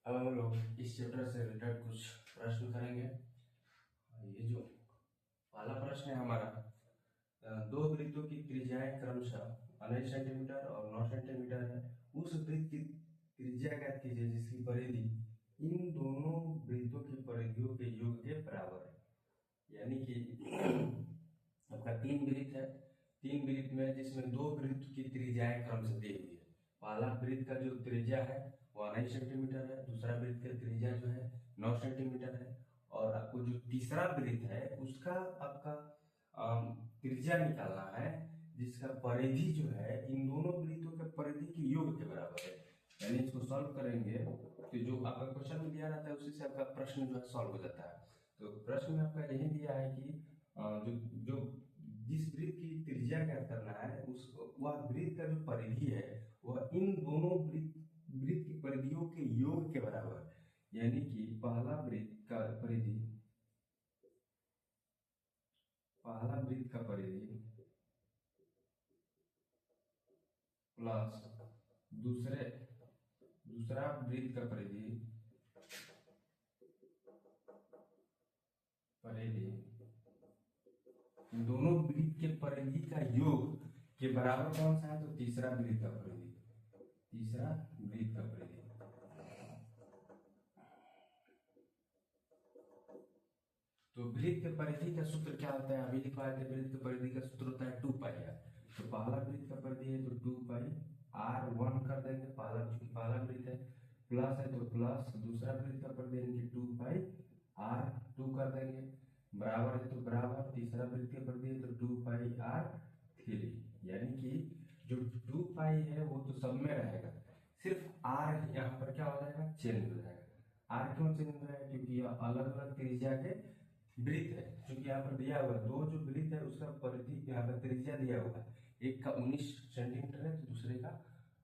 अब हम लोग इस चैप्टर से रिलेटेड कुछ प्रश्न करेंगे। ये जो पहला प्रश्न है हमारा, दो वृत्तों की त्रिज्याएं क्रमशः 19 सेंटीमीटर और 9 सेंटीमीटर है। उस वृत्त की त्रिज्या ज्ञात कीजिए जिसकी परिधि इन दोनों वृत्तों की परिधियों के योग के बराबर है। यानी कि आपका तीन वृत्त है, तीन वृत्त में जिसमें दो वृत्त की त्रिज्याएं क्रम से दी हुई है। पहला वृत्त का जो त्रिज्या है वो 9 सेंटीमीटर है, दूसरा वृत्त का त्रिज्या जो है 9 सेंटीमीटर है, और आपको जो तीसरा वृत्त है उसका आपका त्रिज्या निकालना है जिसका परिधि जो है इन दोनों वृत्तों के परिधि के योग के बराबर है। यानी इसको सॉल्व करेंगे तो जो आपका क्वेश्चन में दिया रहता है उसी से आपका प्रश्न जो है सॉल्व हो जाता है। तो प्रश्न में आपका यही दिया है कि जो जो जिस वृत्त की त्रिज्या ज्ञात करना है उस वह वृत्त का जो परिधि है वह इन दोनों वृत्त की परिधियों के योग के बराबर है। यानी कि पहला वृत्त का परिधि प्लस दूसरा वृत्त का परिधि दोनों वृत्त के परिधि का योग के बराबर कौन सा है? तो तीसरा वृत्त का परिधि। तो वृत्त के परिधि का सूत्र क्या होता है? अभी लिखवाए थे, वृत्त के परिधि का सूत्र होता है 2 पाई आर। तो पहला वृत्त का परिधि है तो 2 पाई आर 1 कर देंगे, पहला वृत्त है, प्लस है तो प्लस, दूसरा वृत्त का परिधि है 2 पाई आर 2 कर देंगे, बराबर है तो बराबर, तीसरा वृत्त का परिधि है तो 2 पाई आर 3। यानी कि जो 2 पाई है वो तो सब में रहेगा, सिर्फ आर यहाँ पर क्या हो जाएगा? चेंज हो जाएगा। आर क्यों चेंज हो जाएगा? क्योंकि यह अलग अलग त्रिज्या के वृत्त है। क्योंकि यहाँ पर दिया हुआ है दो जो वृत्त है उसका परिधि यहाँ पर त्रिज्या दिया हुआ है, एक का 19 सेंटीमीटर है तो दूसरे का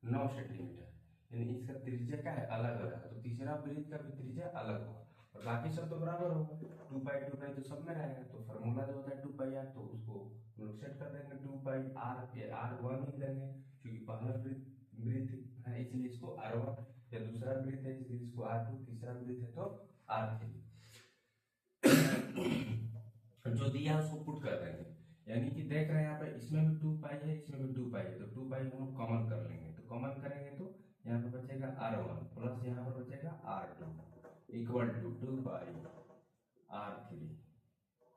9 सेंटीमीटर, यानी इसका त्रिज्या क्या है? अलग अलग है। तो तीसरा वृत्त का भी त्रिज्या अलग होगा और बाकी सब तो बराबर होगा। 2 पाई तो सब में रहेगा। तो फॉर्मूला जो होता है 2 पाई आर, तो उसको हम लोग सेट कर देंगे 2 पाई आर पे आर 1 लिख देंगे, क्योंकि पहला वृत्त है इसलिए इसको R1, या दूसरा वृत्त है इसलिए इसको R2, तीसरा वृत्त है तो R3। जो दिया है उसको पुट कर देंगे। यानी कि देख रहे हैं यहाँ पे इसमें भी 2 पाई है, इसमें भी 2 पाई है, तो 2 पाई हम कॉमन कर लेंगे। तो कॉमन करेंगे तो यहाँ पे बचेगा R1 प्लस यहाँ पर बचेगा R2 equal to 2 pi R3।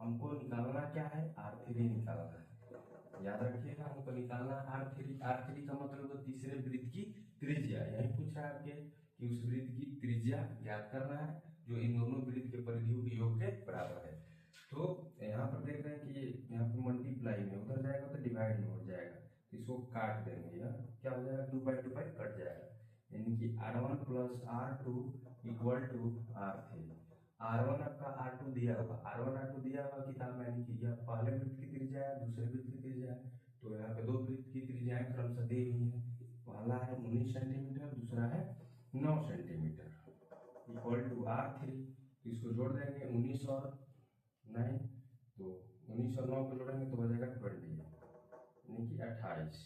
हमको निकालना क्या है? R3 निकालना है। याद रखिएगा, हमको निकालना है R3 का मतलब तीसरे वृत्त की त्रिज्या। यही पूछ रहा है आपके कि उस वृत्त की त्रिज्या ज्ञात करना है जो इन दोनों वृत्त के परिधियों के योग के बराबर है। तो यहाँ पर देख रहे हैं कि यहाँ पर मल्टीप्लाई में उधर जाएगा तो डिवाइड में हो जाएगा, तो इसको काट देंगे, यह क्या हो जाएगा? 2 पाई कट जाएगा। यानी कि R1 plus R2 equal to R3। R1 आपका R2 दिया होगा किताब में, यानी कि यह पहले वृत्त की त्रिज्या है, दूसरे वृत्त की त्रिज्या है। तो यहाँ पे दो वृत्त की त्रिज्याएं क्रमशः दी हुई है। पहला है 19 सेंटीमीटर, दूसरा है 9 सेंटीमीटर इक्वल टू R3। तो इसको जोड़ देंगे 19 और 9, तो 19 और 9 को जोड़ेंगे तो हो जाएगा 20, यानी कि 28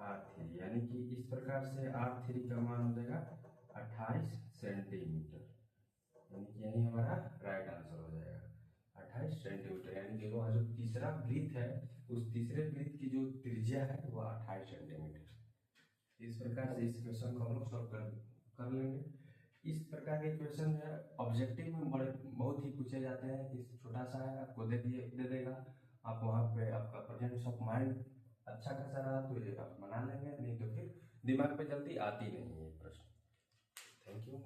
R3। यानी कि इस प्रकार से R3 का मान हो जाएगा 28 सेंटीमीटर। यानी कि यही हमारा राइट आंसर हो जाएगा 28 सेंटीमीटर। यानी कि वह जो तीसरा वृत्त है उस तीसरे वृत्त की जो त्रिज्या है वह 28 सेंटीमीटर। इस प्रकार से इस क्वेश्चन को हम लोग सॉल्व कर लेंगे। इस प्रकार के क्वेश्चन जो है ऑब्जेक्टिव में बहुत ही पूछे जाते हैं। इस छोटा सा है, आपको दे देगा, आप वहाँ पे आपका प्रेजेंस ऑफ माइंड अच्छा खासा रहा तो ये आप बना लेंगे, नहीं तो फिर दिमाग पे जल्दी आती नहीं है ये प्रश्न। Thank you.